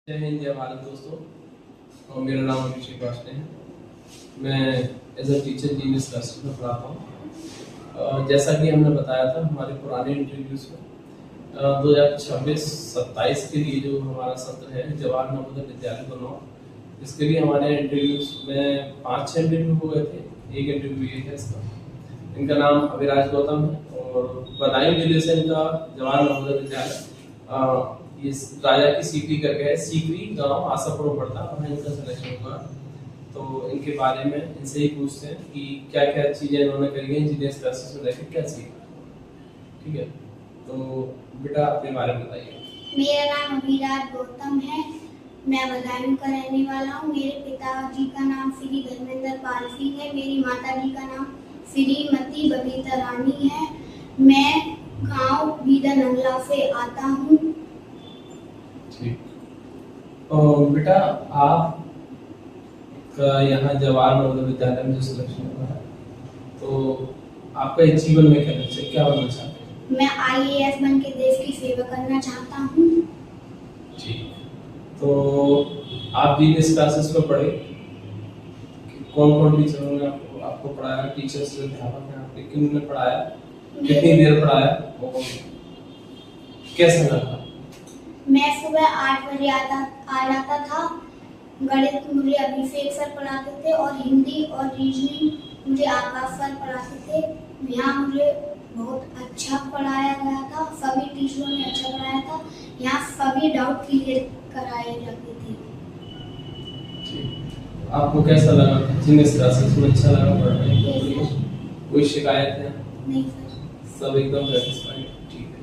जय हिंद जय भारत दोस्तों। और मेरा नाम अभिषेक वास्ते है। मैं as a teacher genius classes में पढ़ाता हूँ। जैसा कि हमने बताया था हमारे पुराने इंटरव्यूज में 2026-27 के लिए जो हमारा सत्र है जवाहर नवोदय विद्यालय बनाओ, इसके लिए हमारे इंटरव्यूज में 5-6 इंटरव्यू हो गए थे। एक इंटरव्यू ये है इसका। इनका नाम अभिराज गौतम है और बदायूं जिले से इनका जवाहर नवोदय विद्यालय ये राजा की सीकरी करके है, सीकरी गांव आशापुर पड़ता है, वहाँ इनका सिलेक्शन हुआ। तो इनके बारे में इनसे ही पूछते हैं कि क्या क्या चीज़ें इन्होंने करी है इंजीनियर्स क्लासेस में रहकर, क्या सीखा। ठीक है, तो बेटा अपने बारे में बताइए। मेरा नाम अभिराज गौतम है। मैं बदायूं का रहने वाला हूँ। मेरे पिताजी का नाम श्री धर्मेंद्र पाल सिंह है। मेरी माताजी का नाम श्रीमती बबीता रानी है। मैं गांव बीदा नंगला से आता हूँ। ठीक। बेटा आप यहाँ जवाहर नवोदय विद्यालय में जो सिलेक्शन हुआ है, तो आपका इस जीवन में क्या लक्ष्य, क्या बनना चाहते हैं? मैं IAS बन के देश की सेवा करना चाहता हूँ। ठीक। तो आप जीनियस क्लासेस में पढ़े, कौन कौन टीचरों ने आपको पढ़ाया, टीचर्स अध्यापक हैं आपके, किन ने पढ़ाया, कितनी देर पढ़ाया और कैसा लगा? मैं सुबह 8 बजे आ जाता था। गणित मुझे अभिषेक सर पढ़ाते थे और हिंदी और रीजनिंग मुझे आकाश सर पढ़ाते थे। यहाँ मुझे बहुत अच्छा पढ़ाया गया था। सभी टीचरों ने अच्छा पढ़ाया था। यहाँ सभी डाउट क्लियर कराए जाते थे। आपको कैसा लगा जीनियस क्लासेस में? अच्छा लगा पढ़ने में? कोई शिकायत है? नहीं सर, सब एकदम सेटिस्फाइड। ठीक है,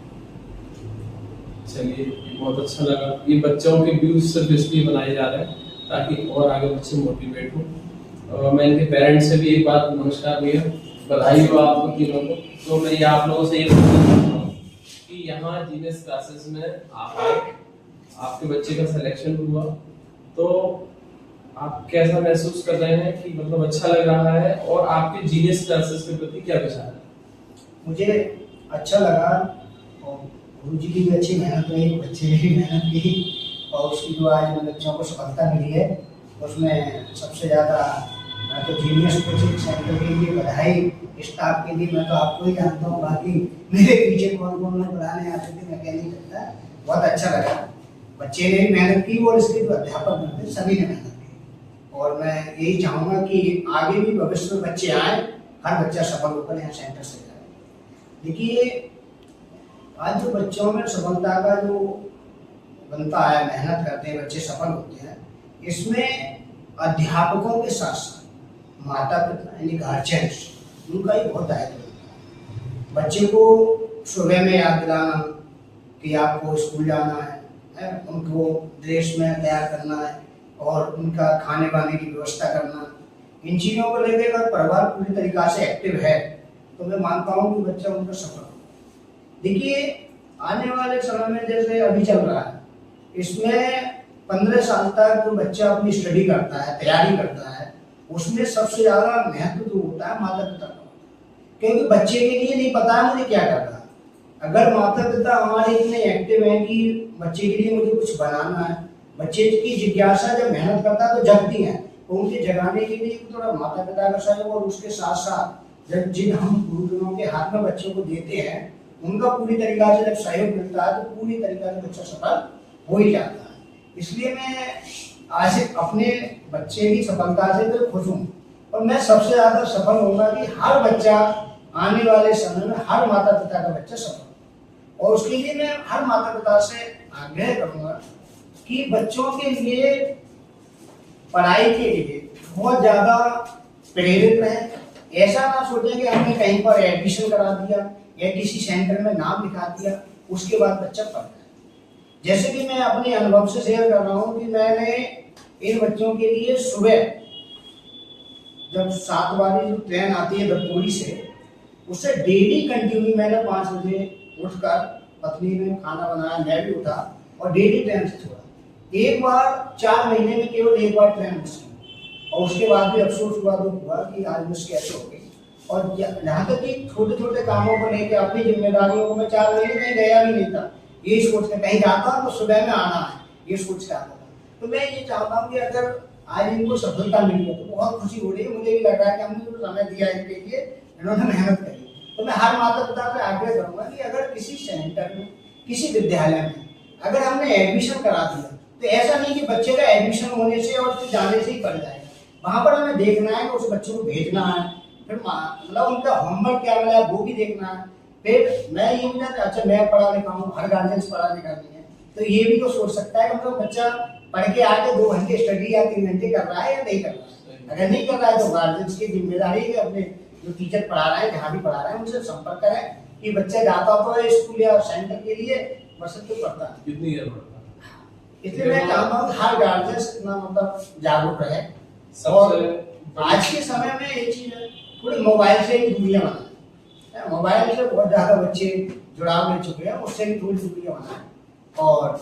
चलिए बहुत अच्छा लगा। ये बच्चों के व्यूज सिर्फ इसलिए बनाए जा रहे हैं ताकि और आगे बच्चे मोटिवेट हो। मैं इनके पेरेंट्स से भी एक बात, नमस्कार भैया, बधाई हो आपको तीनों को। तो मैं ये आप लोगों से ये पूछना चाहता हूँ कि यहाँ जीनियस क्लासेस में आप आए, आपके बच्चे का सिलेक्शन हुआ, तो आप कैसा महसूस कर रहे हैं कि मतलब अच्छा लग रहा है, और आपके जीनियस क्लासेस के प्रति क्या विचार है? मुझे अच्छा लगा और गुरुजी की भी अच्छी मेहनत रही, बच्चे ने भी मेहनत की और उसकी जो आज बच्चों को सफलता मिली है उसमें सबसे ज़्यादा मैं तो जीनियस कोचिंग सेंटर के लिए बधाई, स्टाफ के लिए मैं तो आपको ही जानता हूँ, बाकी मेरे पीछे कौन कौन लोग पढ़ाने आते थे मैं कह नहीं सकता। बहुत अच्छा लगा, बच्चे ने भी मेहनत की और इसके जो अध्यापक थे सभी ने मेहनत की। और मैं यही चाहूँगा कि आगे भी भविष्य में बच्चे आए, हर बच्चा सफल होकर यहाँ सेंटर से जाए। देखिए आज जो बच्चों में सफलता का जो बनता है, मेहनत करते हैं बच्चे सफल होते हैं, इसमें अध्यापकों के साथ साथ माता पिता यानी गार्जियंस, उनका ही बहुत दायित्व होता है। बच्चे को सुबह में याद दिलाना कि आपको स्कूल जाना है, उनको ड्रेस में तैयार करना है और उनका खाने पाने की व्यवस्था करना, इन चीज़ों को लेकर अगर परिवार पूरी तरीक़ा से एक्टिव है तो मैं मानता हूँ कि बच्चा उनका सफल। देखिए आने वाले समय में जैसे अभी चल रहा है, इसमें 15 साल तक जो बच्चा अपनी स्टडी करता है, तैयारी करता है, उसमें सबसे ज़्यादा महत्व तो होता है माता पिता का, क्योंकि बच्चे के लिए नहीं पता है मुझे क्या करना है। अगर माता पिता हमारे इतने एक्टिव हैं कि बच्चे के लिए मुझे कुछ बनाना है, बच्चे की जिज्ञासा जब मेहनत करता है तो जगती है, तो उनके जगाने के लिए थोड़ा माता पिता का सहयोग और उसके साथ साथ जब जिन हम गुरुजनों के हाथ में बच्चों को देते हैं उनका पूरी तरीक़ा से जब सहयोग मिलता है तो पूरी तरीक़ा से बच्चा सफल हो ही जाता है। इसलिए मैं आज अपने बच्चे की सफलता से तो खुश हूँ और मैं सबसे ज़्यादा सफल होऊंगा कि हर बच्चा आने वाले समय में, हर माता पिता का बच्चा सफल। और उसके लिए मैं हर माता पिता से आग्रह करूँगा कि बच्चों के लिए पढ़ाई के लिए बहुत ज़्यादा प्रेरित रहें। ऐसा ना सोचें कि हमने कहीं पर एडमिशन करा दिया या किसी सेंटर में नाम लिखा दिया उसके बाद बच्चा पढ़ रहा है। जैसे कि मैं अपने अनुभव से शेयर कर रहा हूँ कि मैंने इन बच्चों के लिए सुबह जब 7 वाली जो ट्रेन आती है दत्तोरी से, उससे डेली कंटिन्यू मैंने 5 बजे उठकर पत्नी ने खाना बनाया, मैं भी उठा और डेली ट्रेन से छोड़ा। एक बार 4 महीने में केवल एक बार ट्रेन मिस की और उसके बाद भी अफसोस हुआ, दुख हुआ कि आज मिस कैसे हो गई। और यहाँ तक कि छोटे छोटे कामों को लेकर अपनी जिम्मेदारियों को मैं 4 महीने कहीं गया भी नहीं था, ये सोच के कहीं जाता तो सुबह में आना है, ये सोच के आता था। तो मैं ये चाहता हूँ कि अगर आज इनको सफलता मिली है तो बहुत खुशी हो रही है। मुझे भी लग रहा है कि हमने जो समय दिया इनके लिए, इन्होंने मेहनत करी। तो मैं हर माता पिता से आग्रह करूंगा कि अगर किसी सेंटर में, किसी विद्यालय में अगर हमने एडमिशन करा दिया तो ऐसा नहीं कि बच्चे का एडमिशन होने से और फिर जाने से ही पड़ जाएगा। वहां पर हमें देखना है कि उस बच्चे को भेजना है, फिर मतलब उनका होमवर्क क्या मिला है वो भी देखना है। फिर मैं ये नहीं चाहता अच्छा मैं पढ़ा लिखा हूँ, हर गार्जियन पढ़ा लिखा नहीं है, तो ये भी तो सोच सकता है कि मतलब बच्चा पढ़ के आके 2 घंटे स्टडी या 3 घंटे कर रहा है या नहीं कर रहा है। अगर नहीं कर रहा है तो गार्जियन की जिम्मेदारी है अपने जो टीचर पढ़ा रहे हैं, जहाँ भी पढ़ा रहे हैं, उनसे संपर्क करें कि बच्चा जाता तो है स्कूल या सेंटर के लिए, बस तो पढ़ता है कितनी देर पढ़ता है। इसलिए मैं चाहता हूँ हर गार्जियन इतना मतलब जागरूक रहे। और आज के समय में एक चीज है, थोड़ी मोबाइल से ही दूरियां बनाए। मोबाइल से बहुत ज्यादा बच्चे जुड़ाव ले चुके हैं, उससे भी थोड़ी दूरियां बनाए। और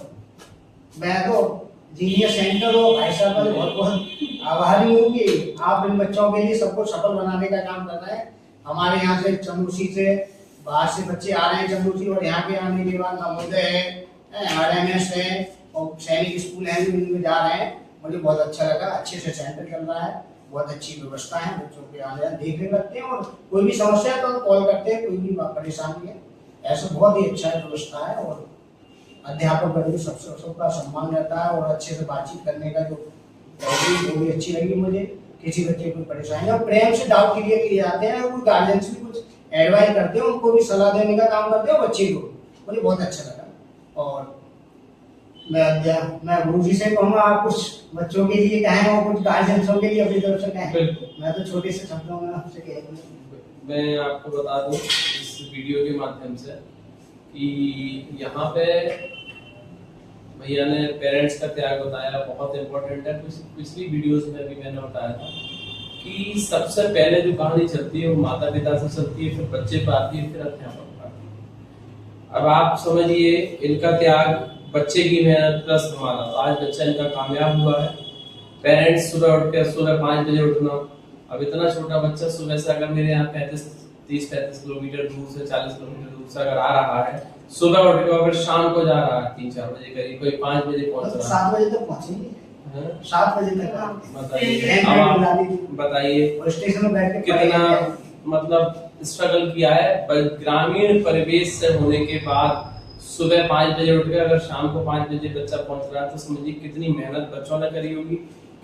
मैं तो जीनियस सेंटर और भाई साहब का बहुत बहुत आभारी हूँ कि आप इन बच्चों के लिए सबको सफल बनाने का काम कर रहे हैं। हमारे यहाँ से चंदूसी से बाहर से बच्चे आ रहे हैं चंदूसी, और यहाँ के आने के बाद नवोदय है, RMS है और सैनिक स्कूल है जो इनमें जा रहे हैं। मुझे बहुत अच्छा लगा, अच्छे से सेंटर चल रहा है, बहुत अच्छी व्यवस्था है, बच्चों के आने देखने लगते हैं और कोई भी समस्या है तो कॉल करते हैं, कोई भी परेशानी है, ऐसा बहुत ही अच्छा व्यवस्था है। और अध्यापक का भी सबका सम्मान रहता है और अच्छे से बातचीत करने का जो वो भी अच्छी लगी मुझे। किसी बच्चे को परेशानी और प्रेम से डाउट क्लियर किए जाते हैं, और गार्जियन भी कुछ एडवाइस करते हैं, उनको भी सलाह देने का काम करते हैं बच्चे को, मुझे बहुत अच्छा लगा। और मैं गुरु जी से कहूँगा आप कुछ बच्चों के लिए कहें और कुछ गार्जियंसों के लिए अपनी तरफ से कहें। मैं तो छोटे से शब्दों में आपसे कहूँगा। मैं आपको बता दूं इस वीडियो के माध्यम से कि यहाँ पे भैया ने पेरेंट्स का त्याग बताया, बहुत इम्पोर्टेंट है। पिछली वीडियोस में भी मैंने बताया था कि सबसे पहले जो कहानी चलती है वो माता पिता से चलती है, फिर बच्चे पर आती है, फिर अध्यापक पर आती है। अब आप समझिए इनका त्याग, बच्चे की मेहनत प्लस हमारा, आज बच्चा इनका कामयाब हुआ है। पेरेंट्स सुबह उठ के सुबह 5 बजे उठना, अब इतना छोटा बच्चा सुबह से अगर मेरे यहाँ 30-35 किलोमीटर दूर से, 40 किलोमीटर दूर से अगर आ रहा है, सुबह उठ के फिर शाम को जा रहा है 3-4 बजे करीब, कोई 5 बजे पहुंच रहा है, 7 बजे तक पहुंचेंगे, 7 बजे तक बताइए स्टेशन में बैठ के कितना मतलब स्ट्रगल किया है। ग्रामीण परिवेश से होने के बाद सुबह 5 बजे उठ के अगर शाम को 5 बजे बच्चा पहुंच रहा है, तो समझिए कितनी मेहनत बच्चों ने करी होगी,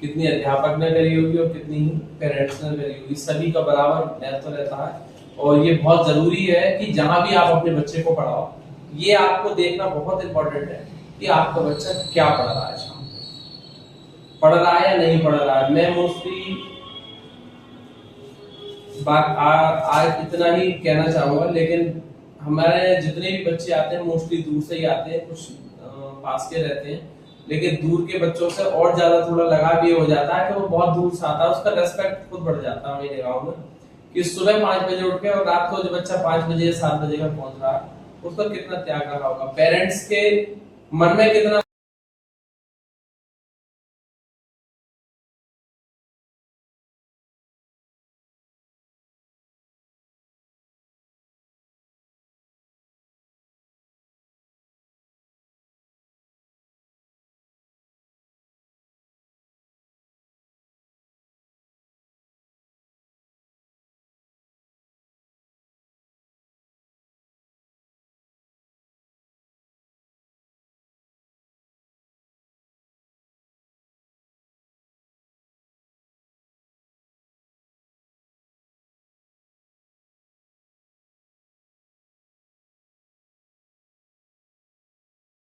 कितनी अध्यापक ने करी होगी और कितनी पेरेंट्स ने करी होगी। सभी का बराबर महत्व रहता है और ये बहुत जरूरी है कि जहां भी आप अपने बच्चे को पढ़ाओ, ये आपको देखना बहुत इंपॉर्टेंट है कि आपका बच्चा क्या पढ़ रहा है, शाम को पढ़ रहा है या नहीं पढ़ रहा है। मैं मोस्टली बात आज इतना ही कहना चाहूंगा, लेकिन हमारे जितने भी बच्चे आते हैं मोस्टली दूर से ही आते हैं, कुछ पास के रहते हैं, लेकिन दूर के बच्चों से और ज्यादा थोड़ा लगाव ये हो जाता है कि वो बहुत दूर से आता है, उसका रेस्पेक्ट खुद बढ़ जाता है मेरे गाँव में कि सुबह 5 बजे उठ के और रात को जो बच्चा 5 बजे 7 बजे का पहुंच रहा है, उसका कितना त्याग रहा होगा, पेरेंट्स के मन में कितना